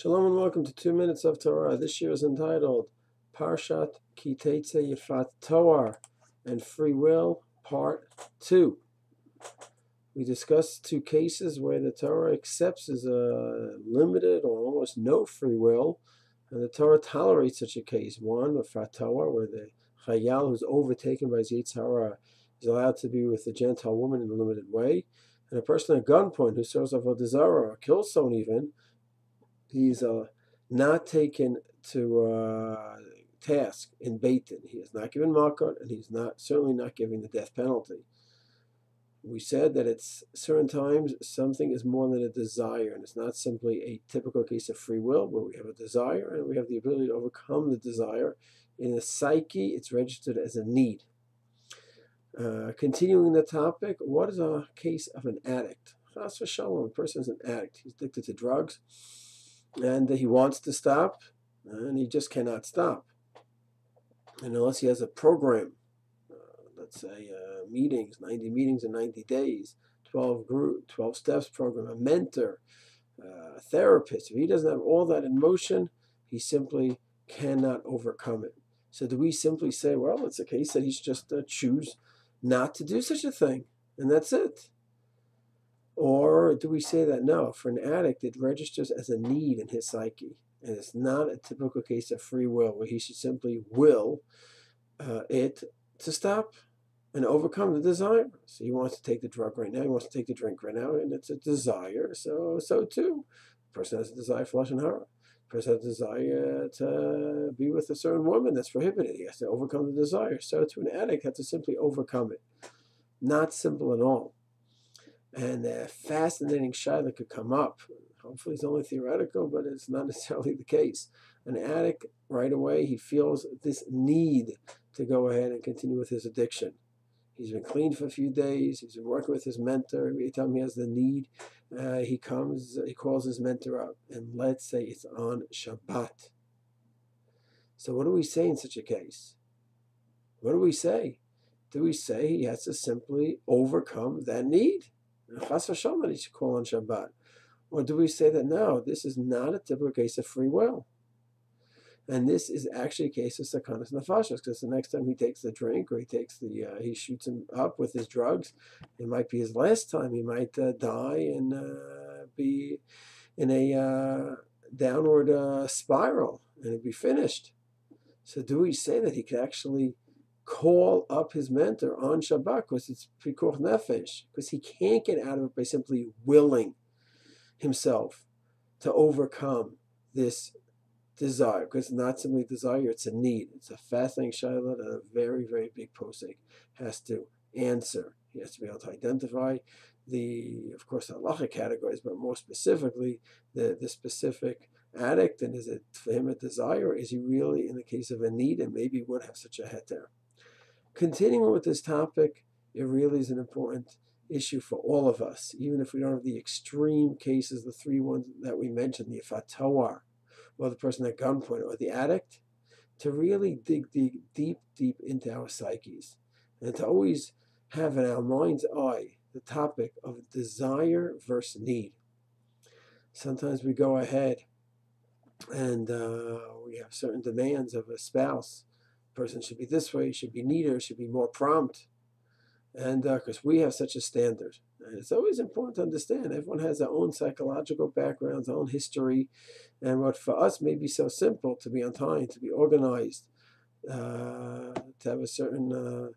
Shalom and welcome to 2 Minutes of Torah. This year is entitled Parshat Yefat Toar and Free Will, Part 2. We discussed two cases where the Torah accepts as a limited or almost no free will, and the Torah tolerates such a case. One, Yefat Toar, where the Chayal who's overtaken by his Yetzer Hara is allowed to be with a Gentile woman in a limited way, and a person at gunpoint who serves Avodah Zarah or kills someone even, he's not taken to task in Beit Din. He is not given makot, and he's certainly not giving the death penalty. We said that it's certain times something is more than a desire, and it's not simply a typical case of free will where we have a desire and we have the ability to overcome the desire. In the psyche, it's registered as a need. Continuing the topic, what is a case of an addict? Chas v'shalom, a person is an addict. He's addicted to drugs, and he wants to stop, and he just cannot stop. And unless he has a program, let's say meetings, 90 meetings in 90 days, 12 steps program, a mentor, a therapist, if he doesn't have all that in motion, he simply cannot overcome it. So do we simply say, well, it's a case that he should just choose not to do such a thing, and that's it? Or do we say that no, for an addict, it registers as a need in his psyche, and it's not a typical case of free will where he should simply will it to stop and overcome the desire. So he wants to take the drug right now, he wants to take the drink right now, and it's a desire, so too. The person has a desire for lashon hara. The person has a desire to be with a certain woman that's prohibited. He has to overcome the desire. So too, an addict has to simply overcome it. Not simple at all. And a fascinating shaila could come up. Hopefully it's only theoretical, but it's not necessarily the case. An addict, right away, he feels this need to go ahead and continue with his addiction. He's been clean for a few days. He's been working with his mentor. Every time he has the need, he calls his mentor up. And let's say it's on Shabbat. So what do we say in such a case? What do we say? Do we say he has to simply overcome that need? Chas v'shalom that he should call on Shabbat? Or do we say that no, this is not a typical case of free will? And this is actually a case of sakanas nefashos, because the next time he takes the drink or he shoots him up with his drugs, it might be his last time. He might die and be in a downward spiral, and it'd be finished. So do we say that he could actually call up his mentor on Shabbat because it's pikuach nefesh, because he can't get out of it by simply willing himself to overcome this desire, because it's not simply desire, it's a need. It's a fascinating shaila that a very, very big posek has to answer. He has to be able to identify of course, the halacha categories, but more specifically, the specific addict, and is it for him a desire, or is he really in the case of a need and maybe would have such a heter? Continuing with this topic, it really is an important issue for all of us, even if we don't have the extreme cases, the three ones that we mentioned, the Yefat Toar, or the person at gunpoint, or the addict, to really dig deep into our psyches, and to always have in our mind's eye the topic of desire versus need. Sometimes we go ahead and we have certain demands of a spouse. Person should be this way, should be neater, should be more prompt, and because we have such a standard. And it's always important to understand everyone has their own psychological backgrounds, their own history, and what for us may be so simple, to be on time, to be organized, to have a certain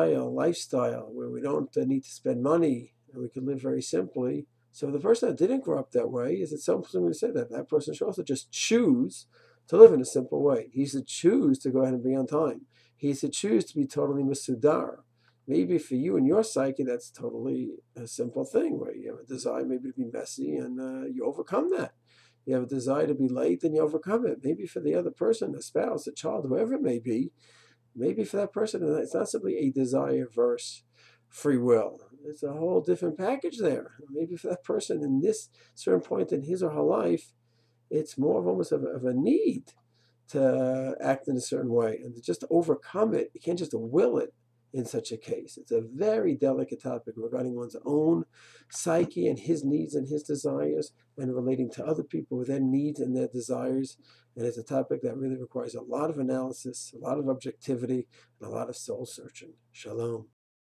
lifestyle where we don't need to spend money and we can live very simply. So the person that didn't grow up that way, is it something we say that person should also just choose to live in a simple way. He should choose to go ahead and be on time. He should choose to be totally masudar. Maybe for you and your psyche, that's totally a simple thing, where you have a desire maybe to be messy, and you overcome that. You have a desire to be late, and you overcome it. Maybe for the other person, a spouse, a child, whoever it may be, maybe for that person, it's not simply a desire versus free will. It's a whole different package there. Maybe for that person, in this certain point in his or her life, it's more of almost of a need to act in a certain way, and to just overcome it. You can't just will it. in such a case. It's a very delicate topic regarding one's own psyche and his needs and his desires, and relating to other people with their needs and their desires. And it's a topic that really requires a lot of analysis, a lot of objectivity, and a lot of soul searching. Shalom.